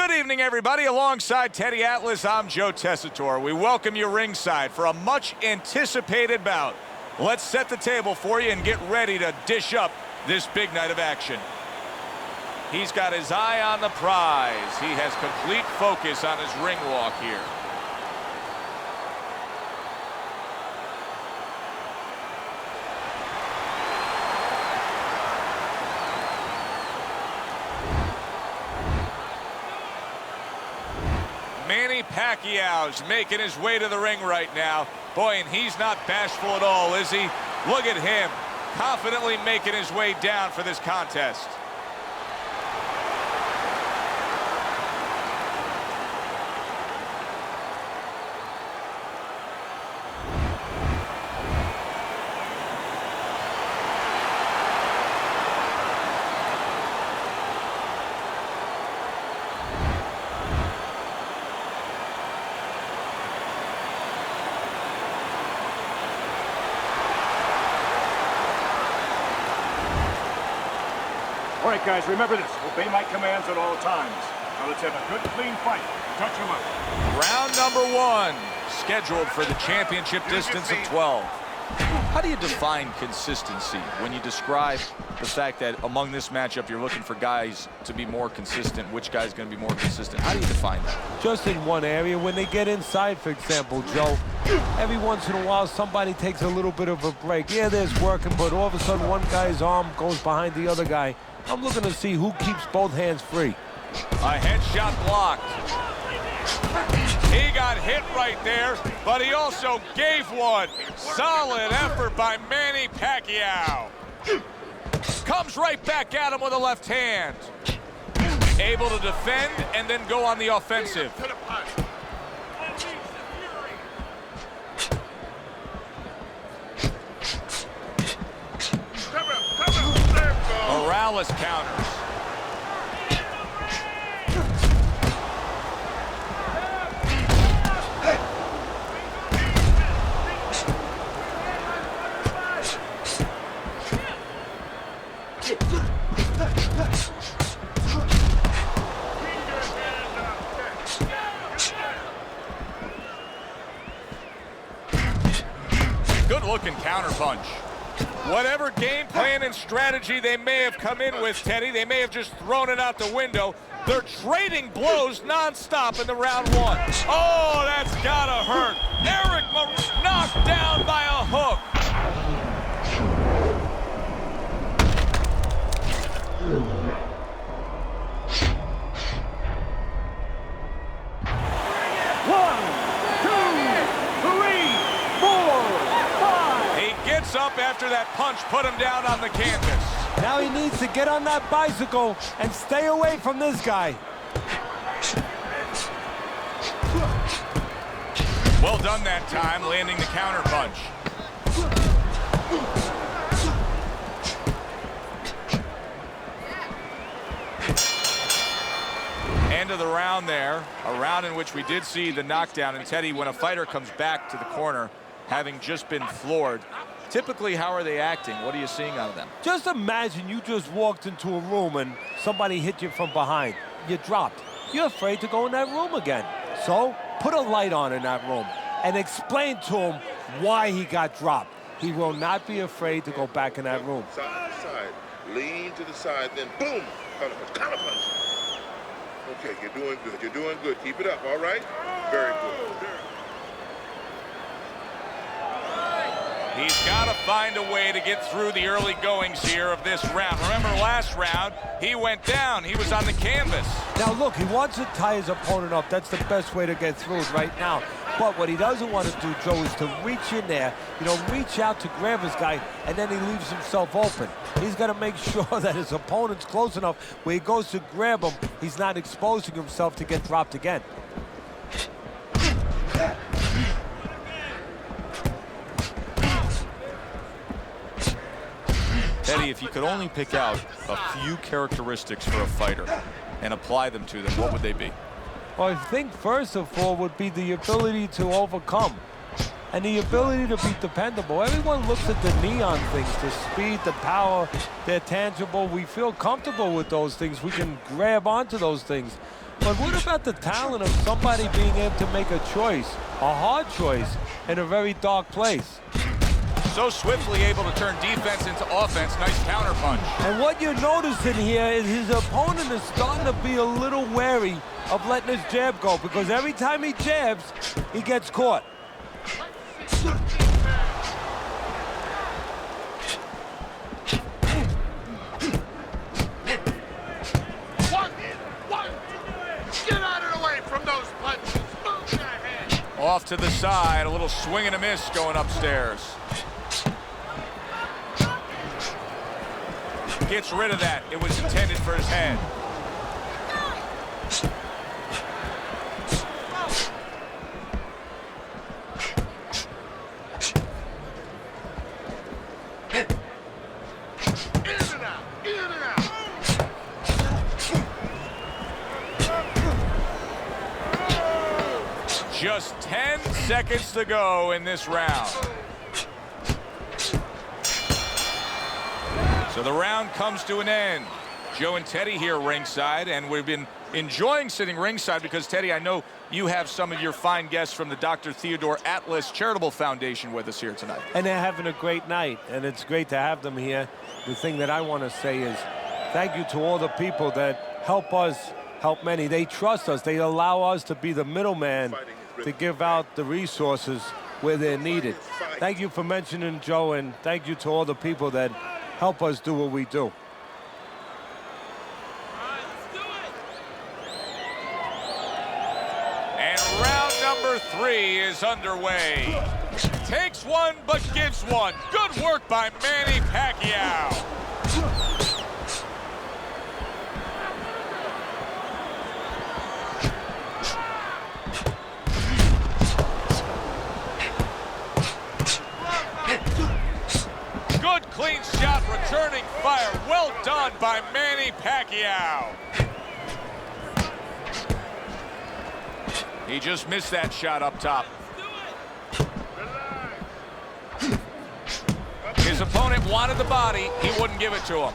Good evening, everybody. Alongside Teddy Atlas, I'm Joe Tessitore. We welcome you ringside for a much-anticipated bout. Let's set the table for you and get ready to dish up this big night of action. He's got his eye on the prize. He has complete focus on his ring walk here. Manny Pacquiao's making his way to the ring right now. Boy, and he's not bashful at all, is he? Look at him, confidently making his way down for this contest. All right, guys, remember this. Obey my commands at all times. Now let's have a good, clean fight. Touch him up. Round number one, scheduled for the championship distance of 12. How do you define consistency when you describe the fact that among this matchup you're looking for guys to be more consistent? Which guy's going to be more consistent? How do you define that? Just in one area. When they get inside, for example, Joe, every once in a while somebody takes a little bit of a break. Yeah, there's working, but all of a sudden one guy's arm goes behind the other guy. I'm looking to see who keeps both hands free. A headshot blocked. He got hit right there, but he also gave one. Solid effort by Manny Pacquiao. Comes right back at him with a left hand. Able to defend and then go on the offensive. Morales counters. Good looking counter punch. Whatever game plan and strategy they may have come in with, Teddy, they may have just thrown it out the window. They're trading blows nonstop in the round one. Oh, that's gotta hurt. Erik knocked down by a hook. Up after that punch put him down on the canvas. Now he needs to get on that bicycle and stay away from this guy. Well done that time, landing the counter punch. End of the round there, a round in which we did see the knockdown. And Teddy, when a fighter comes back to the corner, having just been floored, typically, how are they acting? What are you seeing out of them? Just imagine you just walked into a room and somebody hit you from behind. You dropped. You're afraid to go in that room again. So put a light on in that room and explain to him why he got dropped. He will not be afraid to go back in that room. Side to side, lean to the side, then boom, counter punch. Okay, you're doing good. You're doing good. Keep it up, all right? Very good. He's got to find a way to get through the early goings here of this round. Remember last round, he went down. He was on the canvas. Now look, he wants to tie his opponent up. That's the best way to get through it right now. But what he doesn't want to do, Joe, is to reach in there, reach out to grab his guy, and then he leaves himself open. He's got to make sure that his opponent's close enough where he goes to grab him, he's not exposing himself to get dropped again. Teddy, if you could only pick out a few characteristics for a fighter and apply them to them, what would they be? Well, I think first of all would be the ability to overcome and the ability to be dependable. Everyone looks at the neon things, the speed, the power, they're tangible. We feel comfortable with those things. We can grab onto those things. But what about the talent of somebody being able to make a choice, a hard choice, in a very dark place? So swiftly able to turn defense into offense. Nice counter punch. And what you're noticing here is his opponent is starting to be a little wary of letting his jab go, because every time he jabs, he gets caught. Get out of the way from those punches. Move your head. Off to the side, a little swing and a miss going upstairs. Gets rid of that. It was intended for his head. In and out. In and out. Just 10 seconds to go in this round. So the round comes to an end. Joe and Teddy here ringside, and we've been enjoying sitting ringside because, Teddy, I know you have some of your fine guests from the Dr. Theodore Atlas Charitable Foundation with us here tonight. And they're having a great night, and it's great to have them here. The thing that I want to say is thank you to all the people that help us help many. They trust us. They allow us to be the middleman to give out the resources where they're needed. Thank you for mentioning Joe, and thank you to all the people that help us do what we do. And round number 3 is underway. Takes one, but gives one. Good work by Manny Pacquiao. Good clean shot, returning fire. Well done by Manny Pacquiao. He just missed that shot up top. His opponent wanted the body. He wouldn't give it to him.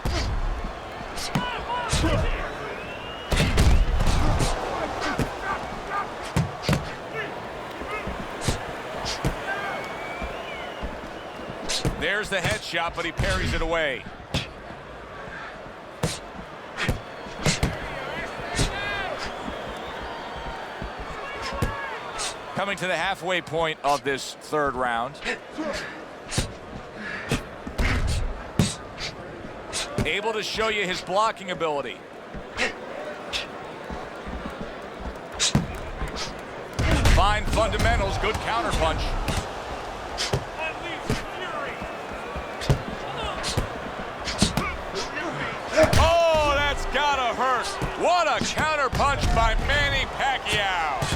There's the headshot, but he parries it away. Coming to the halfway point of this third round. Able to show you his blocking ability. Fine fundamentals, good counterpunch. Oh, that's gotta hurt. What a counterpunch by Manny Pacquiao.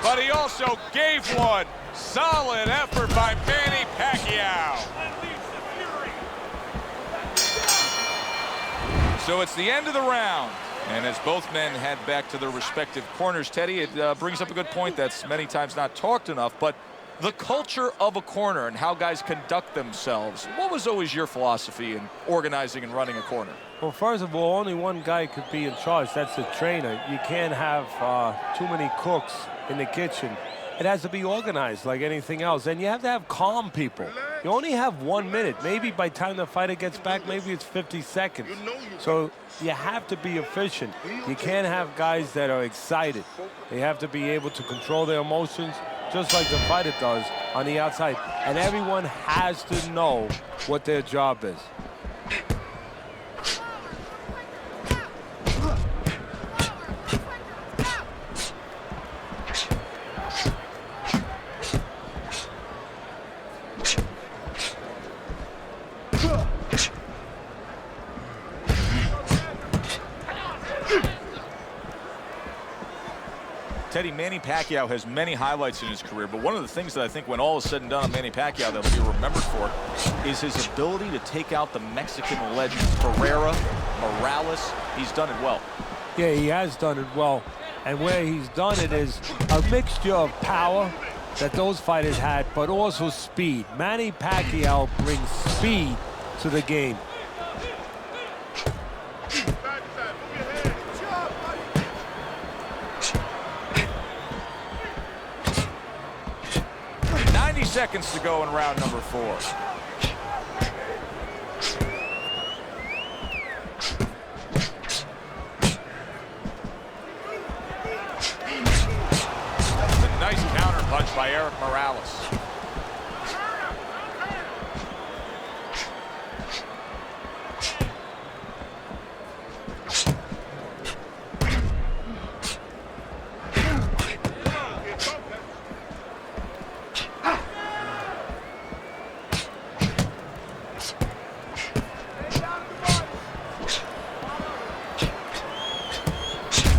But he also gave one. Solid effort by Manny Pacquiao. So it's the end of the round. And as both men head back to their respective corners, Teddy, it brings up a good point that's many times not talked enough, but the culture of a corner and how guys conduct themselves. What was always your philosophy in organizing and running a corner? Well, first of all, only one guy could be in charge. That's the trainer. You can't have too many cooks in the kitchen. It has to be organized like anything else. And you have to have calm people. You only have 1 minute. Maybe by the time the fighter gets back, maybe it's 50 seconds. So you have to be efficient. You can't have guys that are excited. They have to be able to control their emotions just like the fighter does on the outside. And everyone has to know what their job is. Teddy, Manny Pacquiao has many highlights in his career, but one of the things that I think when all is said and done on Manny Pacquiao that will be remembered for is his ability to take out the Mexican legends, Pereira, Morales. He's done it well. Yeah, he has done it well. And where he's done it is a mixture of power that those fighters had, but also speed. Manny Pacquiao brings speed to the game. Seconds to go in round number 4. A nice counter punch by Erik Morales.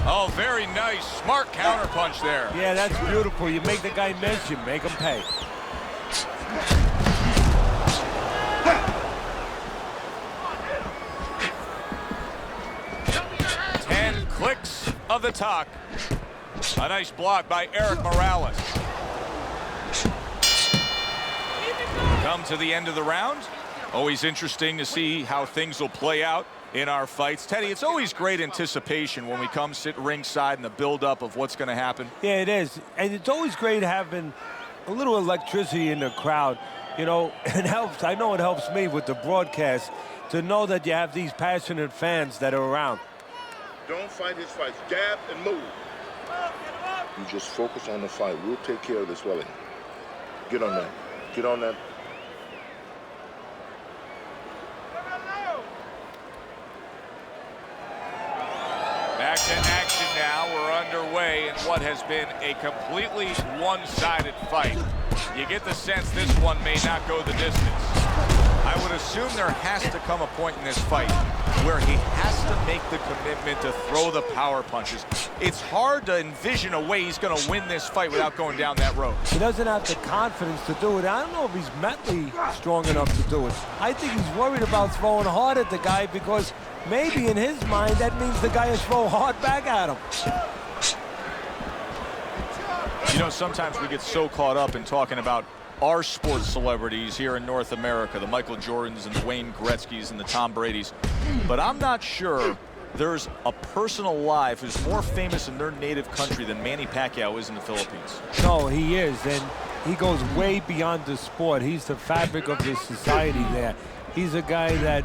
Oh, very nice. Smart counter punch there. Yeah, that's beautiful. You make the guy miss, you make him pay. 10 clicks of the talk. A nice block by Erik Morales. Come to the end of the round. Always interesting to see how things will play out in our fights. Teddy, it's always great anticipation when we come sit ringside and the build-up of what's going to happen. Yeah, it is. And it's always great having a little electricity in the crowd. You know, it helps. I know it helps me with the broadcast to know that you have these passionate fans that are around. Don't fight his fights. Jab and move. You just focus on the fight. We'll take care of the swelling. Get on that. Get on that. Back to action now. We're underway in what has been a completely one-sided fight. You get the sense this one may not go the distance. I would assume there has to come a point in this fight where he has to make the commitment to throw the power punches. It's hard to envision a way he's going to win this fight without going down that road. He doesn't have the confidence to do it. I don't know if he's mentally strong enough to do it. I think he's worried about throwing hard at the guy because maybe in his mind that means the guy is throw hard back at him. You know, sometimes we get so caught up in talking about our sports celebrities here in North America, the Michael Jordans and the Wayne Gretzky's and the Tom Brady's, but I'm not sure there's a person alive who's more famous in their native country than Manny Pacquiao is in the Philippines. No, he is, and he goes way beyond the sport. He's the fabric of the society there. He's a guy that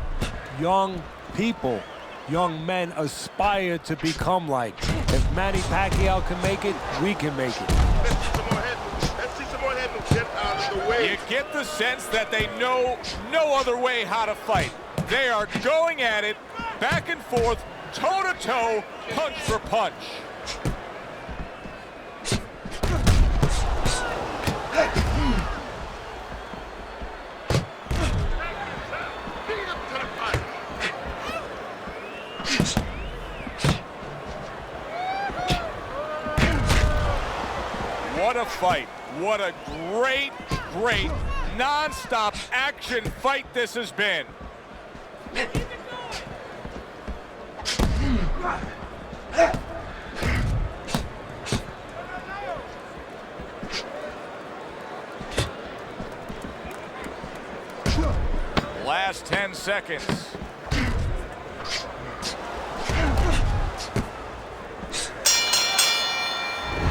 young people, young men aspire to become like. If Manny Pacquiao can make it, we can make it. Let's see some more head moves. Get out of the way. You get the sense that they know no other way how to fight. They are going at it, back and forth, toe-to-toe, punch for punch. What a fight. What a great, great, non-stop action fight this has been. Last 10 seconds.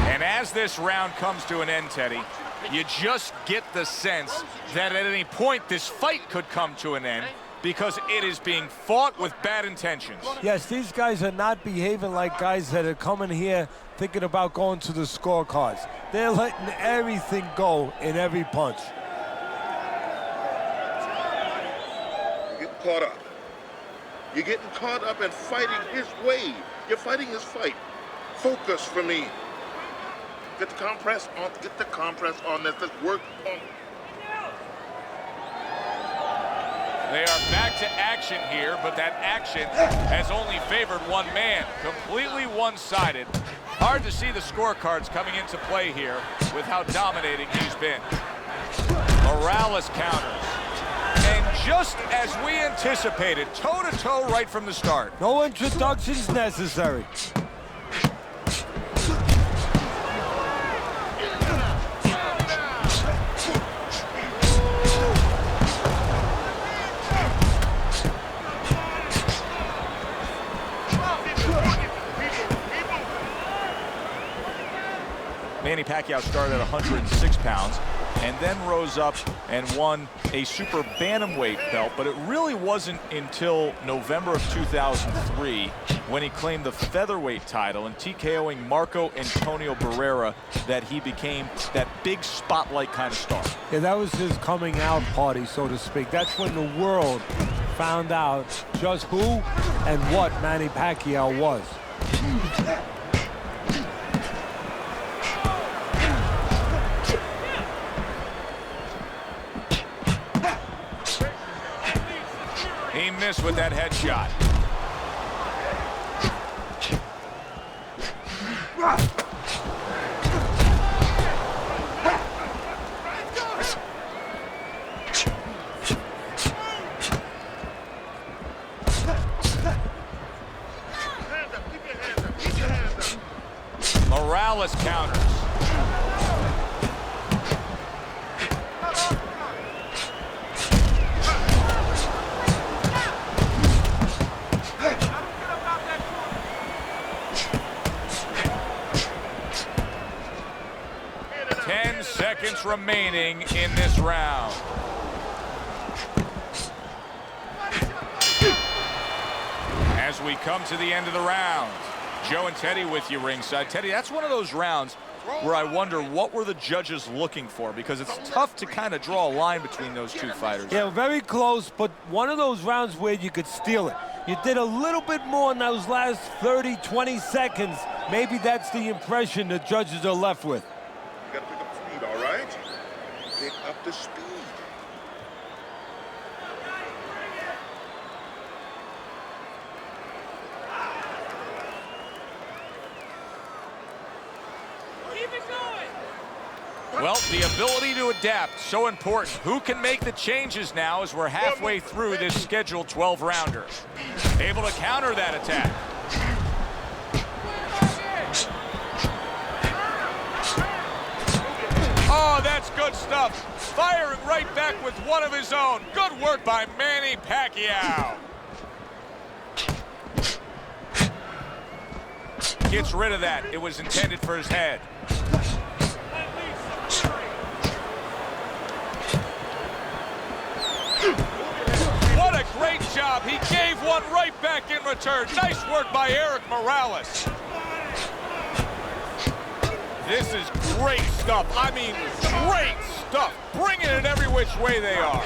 And as this round comes to an end, Teddy, you just get the sense that at any point this fight could come to an end because it is being fought with bad intentions. Yes, these guys are not behaving like guys that are coming here thinking about going to the scorecards. They're letting everything go in every punch. You're getting caught up. You're getting caught up and fighting his way. You're fighting his fight. Focus for me. Get the compress on. Get the compress on. Let's work on. They are back to action here, but that action has only favored one man. Completely one-sided. Hard to see the scorecards coming into play here with how dominating he's been. Morales counters. And just as we anticipated, toe-to-toe right from the start. No introductions necessary. Manny Pacquiao started at 106 pounds and then rose up and won a super bantamweight belt, but it really wasn't until November of 2003 when he claimed the featherweight title and TKOing Marco Antonio Barrera that he became that big spotlight kind of star. Yeah, that was his coming out party, so to speak. That's when the world found out just who and what Manny Pacquiao was. He missed with that headshot. Morales counters. Seconds remaining in this round. As we come to the end of the round, Joe and Teddy with you ringside. Teddy, that's one of those rounds where I wonder what were the judges looking for, because it's tough to kind of draw a line between those two fighters. Yeah, very close, but one of those rounds where you could steal it. You did a little bit more in those last 30, 20 seconds. Maybe that's the impression the judges are left with. You gotta pick up speed, all right? Pick up the speed. Keep it going. Well, the ability to adapt, so important. Who can make the changes now as we're halfway through this scheduled 12-rounder? Able to counter that attack. Oh, that's good stuff. Firing right back with one of his own. Good work by Manny Pacquiao. Gets rid of that. It was intended for his head. What a great job. He gave one right back in return. Nice work by Erik Morales. This is great stuff. I mean, great stuff. Bringing it every which way they are.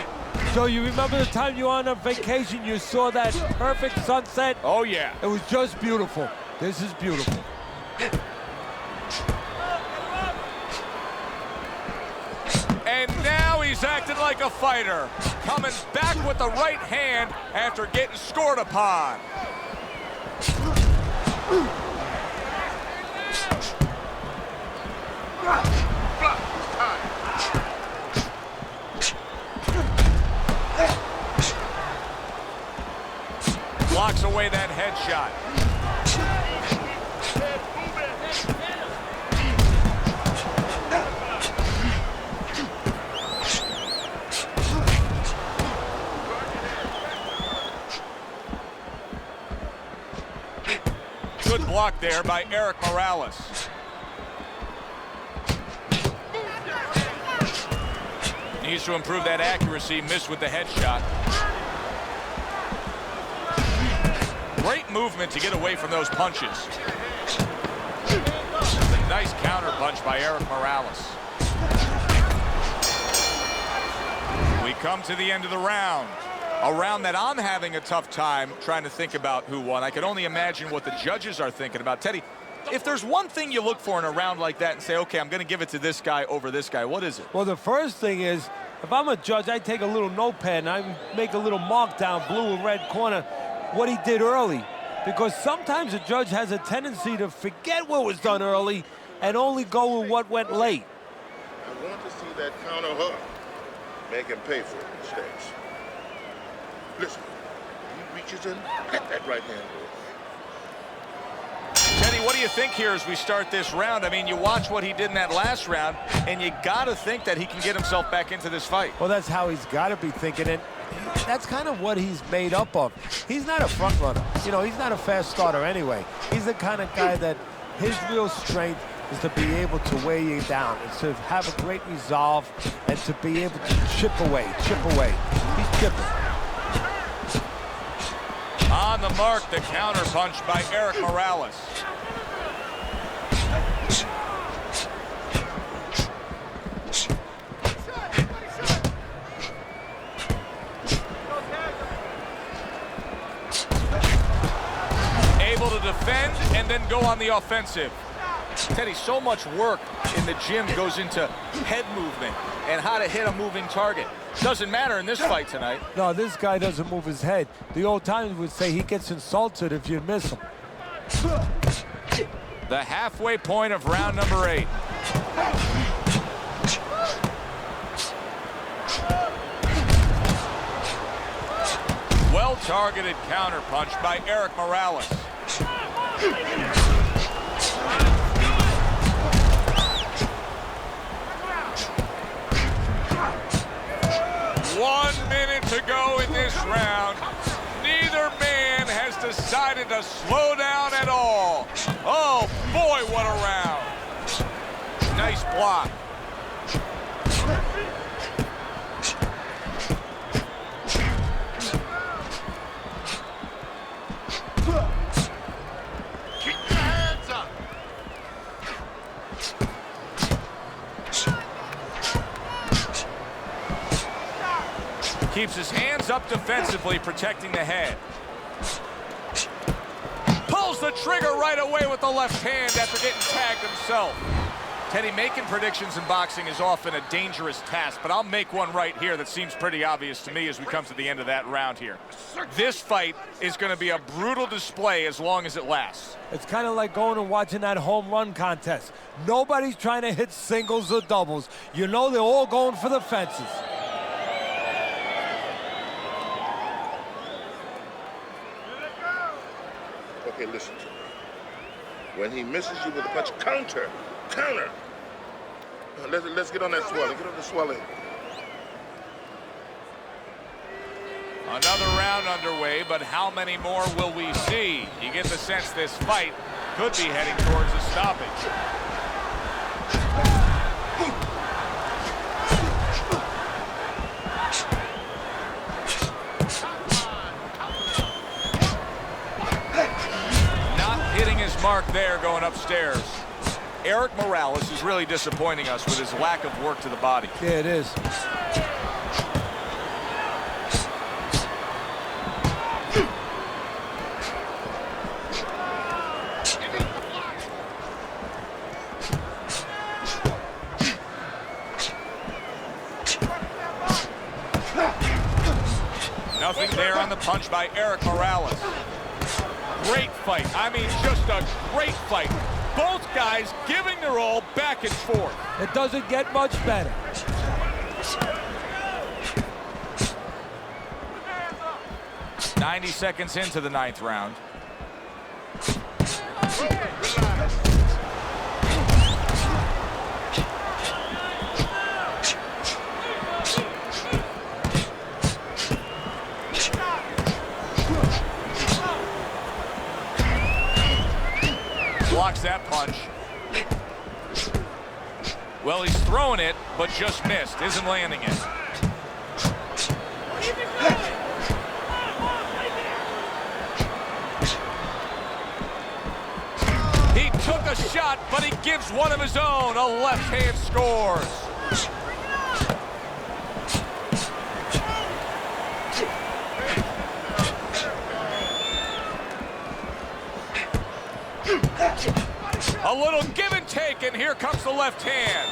So you remember the time you were on a vacation, you saw that perfect sunset? Oh, yeah. It was just beautiful. This is beautiful. And now he's acting like a fighter. Coming back with the right hand after getting scored upon. Blocks away that headshot. Good block there by Erik Morales. Needs to improve that accuracy. Missed with the headshot. Great movement to get away from those punches. Nice counter punch by Erik Morales. We come to the end of the round. A round that I'm having a tough time trying to think about who won. I can only imagine what the judges are thinking about. Teddy, if there's one thing you look for in a round like that and say, okay, I'm going to give it to this guy over this guy, what is it? Well, the first thing is, if I'm a judge, I take a little notepad and I make a little mark down blue and red corner what he did early. because sometimes a judge has a tendency to forget what was done early and only go with what went late. I want to see that counter hook. Make him pay for his mistakes. Listen, he reaches in, let that right hand go. Teddy, what do you think here as we start this round? I mean, you watch what he did in that last round, and you got to think that he can get himself back into this fight. Well, that's how he's got to be thinking, and that's kind of what he's made up of. He's not a front runner. You know, he's not a fast starter anyway. He's the kind of guy that his real strength is to be able to weigh you down and to have a great resolve and to be able to chip away. He's chipping. On the mark, the counter punch by Erik Morales. Able to defend and then go on the offensive. Teddy, so much work in the gym goes into head movement and how to hit a moving target. Doesn't matter in this fight tonight. No, this guy doesn't move his head. The old timers would say he gets insulted if you miss him. The halfway point of round number 8. Well-targeted counter punch by Erik Morales. One minute to go in this round. Neither man has decided to slow down at all. Oh, boy, what a round. Nice block. Keep your hands up. Keeps his hands up defensively, protecting the head. Pulls the trigger right away with the left hand after getting tagged himself. Teddy, making predictions in boxing is often a dangerous task, but I'll make one right here that seems pretty obvious to me as we come to the end of that round here. This fight is going to be a brutal display as long as it lasts. It's kind of like going and watching that home run contest. Nobody's trying to hit singles or doubles. You know they're all going for the fences. Okay, listen to me. When he misses you with a punch, counter. Let's get on that swelling. Get on the swelling. Another round underway, but how many more will we see? You get the sense this fight could be heading towards a stoppage. Not hitting his mark there going upstairs. Erik Morales is really disappointing us with his lack of work to the body. Yeah, it is. Nothing there on the punch by Erik Morales. Great fight. I mean, just a great fight. Both guys giving their all back and forth. It doesn't get much better. "90 seconds into the 9th round. Blocks that punch. Well, he's throwing it, but just missed. Isn't landing it. He took a shot, but he gives one of his own. A left hand scores. A little give and take, and here comes the left hand.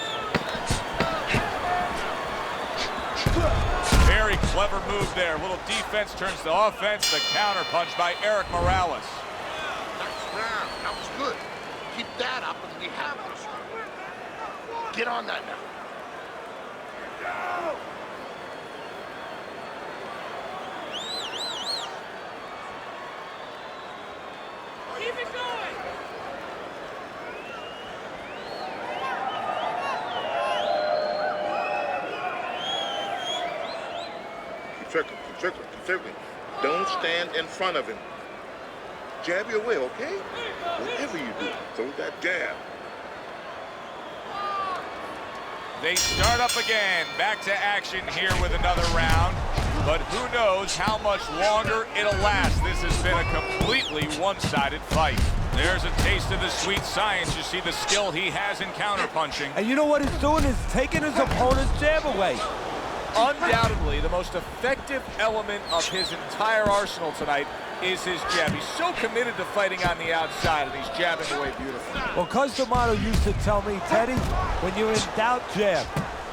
Very clever move there. A little defense turns to offense. The counter punch by Erik Morales. keep that up and we have this one. Get on that now. Keep it going! Keep circling. Don't stand in front of him. Jab your way, okay? Whatever you do, throw that jab. They start up again. Back to action here with another round. But who knows how much longer it'll last. This has been a completely one-sided fight. There's a taste of the sweet science. You see the skill he has in counterpunching. And you know what he's doing is taking his opponent's jab away. Undoubtedly, the most effective element of his entire arsenal tonight is his jab. He's so committed to fighting on the outside, and he's jabbing away beautifully. Well, Customato used to tell me, Teddy, when you're in doubt, jab.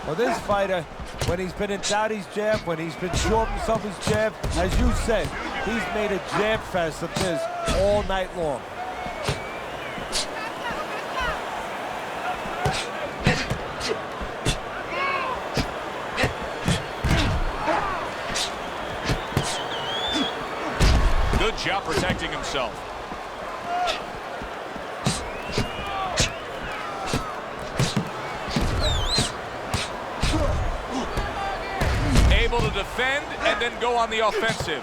Well, this fighter, when he's been in doubt, he's jab. When he's been sure of himself, he's jab. As you said, he's made a jab fest of this all night long. Good job protecting himself. Able to defend and then go on the offensive.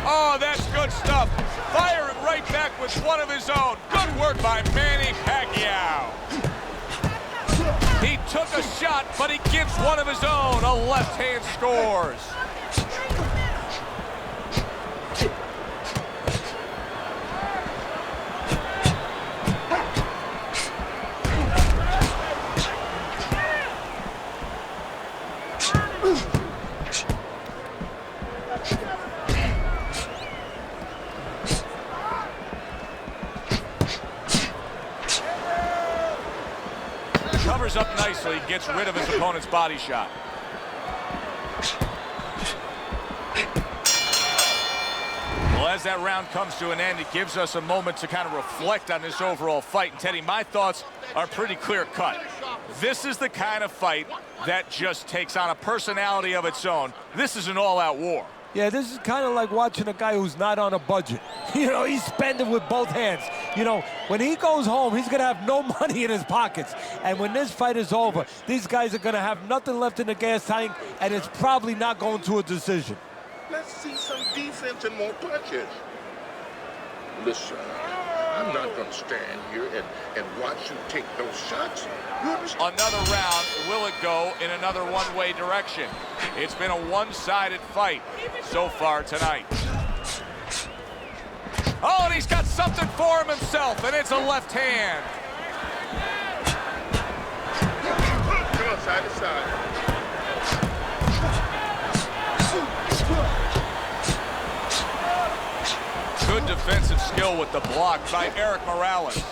Oh, that's good stuff. Firing right back with one of his own. Good work by Manny Pacquiao. He took a shot, but he gives one of his own. A left hand scores. Covers up nicely, gets rid of his opponent's body shot. Well, as that round comes to an end, it gives us a moment to kind of reflect on this overall fight. And Teddy, my thoughts are pretty clear-cut. This is the kind of fight that just takes on a personality of its own. This is an all-out war. Yeah, this is kind of like watching a guy who's not on a budget. You know, he's spending with both hands. You know, when he goes home, he's going to have no money in his pockets. And when this fight is over, these guys are going to have nothing left in the gas tank, and it's probably not going to a decision. Let's see some defense and more punches. Listen, I'm not going to stand here and watch you take those shots. You understand? Another round. Will it go in another one-way direction? It's been a one-sided fight so far tonight. Oh, and he's got something for him himself, and it's a left hand. Come on, side to side. Good defensive skill with the block by Erik Morales.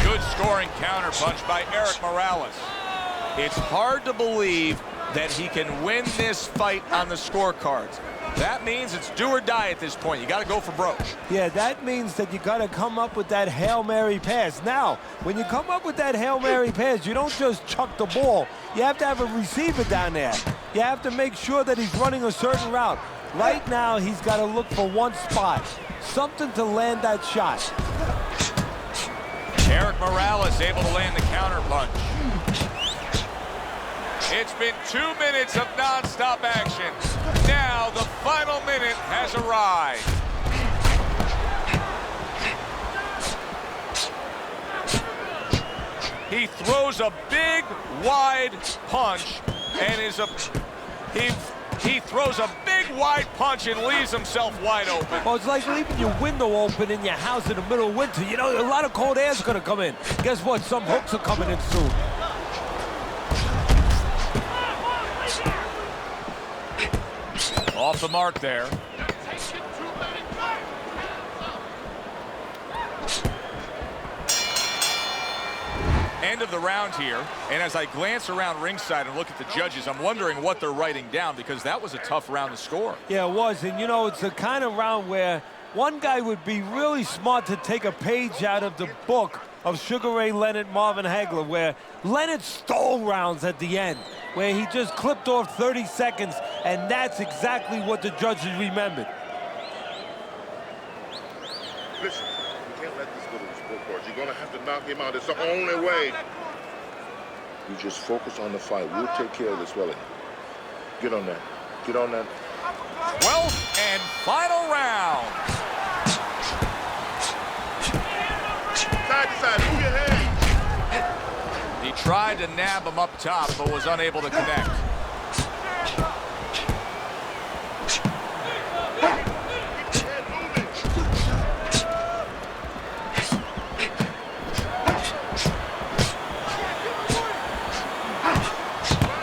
Good scoring counterpunch by Erik Morales. It's hard to believe that he can win this fight on the scorecards. That means it's do or die at this point. You got to go for broke. Yeah, that means that you got to come up with that Hail Mary pass. Now, when you come up with that Hail Mary pass, you don't just chuck the ball. You have to have a receiver down there. You have to make sure that he's running a certain route. Right now, he's got to look for one spot, something to land that shot. Erik Morales able to land the counterpunch. It's been 2 minutes of non-stop action. Now the final minute has arrived. He throws a big, wide punch and He throws a big wide punch and leaves himself wide open. Well, it's like leaving your window open in your house in the middle of winter. You know, a lot of cold air is going to come in. Guess what? Some hooks are coming in soon. Off the mark there. End of the round here, and as I glance around ringside and look at the judges, I'm wondering what they're writing down, because that was a tough round to score. Yeah, it was, and you know, it's the kind of round where one guy would be really smart to take a page out of the book of Sugar Ray Leonard, Marvin Hagler, where Leonard stole rounds at the end, where he just clipped off 30 seconds, and that's exactly what the judges remembered. Listen, you can't let this go to the scorecards. You're gonna have to knock him out. It's the only way. You just focus on the fight. We'll take care of this swelling. Get on that. Get on that. 12th and final round. Side to side, move your head. He tried to nab him up top, but was unable to connect.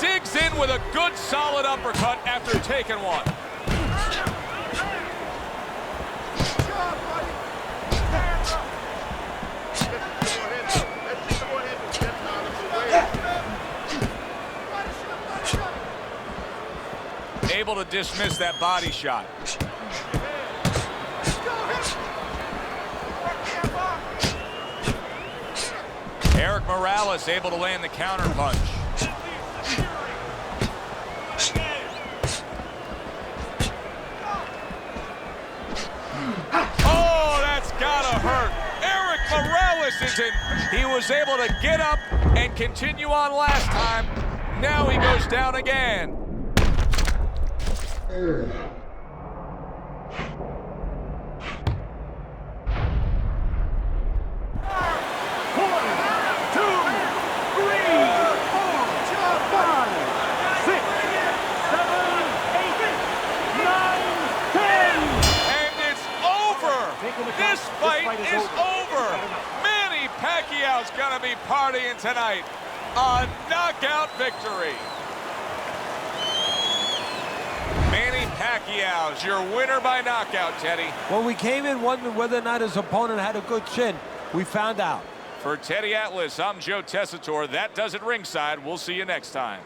Digs in with a good solid uppercut after taking one. Able to dismiss that body shot. Erik Morales able to land the counter punch. Oh, that's gotta hurt. Erik Morales is in. He was able to get up and continue on last time. Now he goes down again. One, two, three, 4, 5, 6, 7, 8, 9, 10. And it's over. This fight is over. Manny Pacquiao's gonna be partying tonight. A knockout victory. Manny Pacquiao's your winner by knockout, Teddy. When we came in wondering whether or not his opponent had a good chin, we found out. For Teddy Atlas, I'm Joe Tessitore. That does it ringside. We'll see you next time.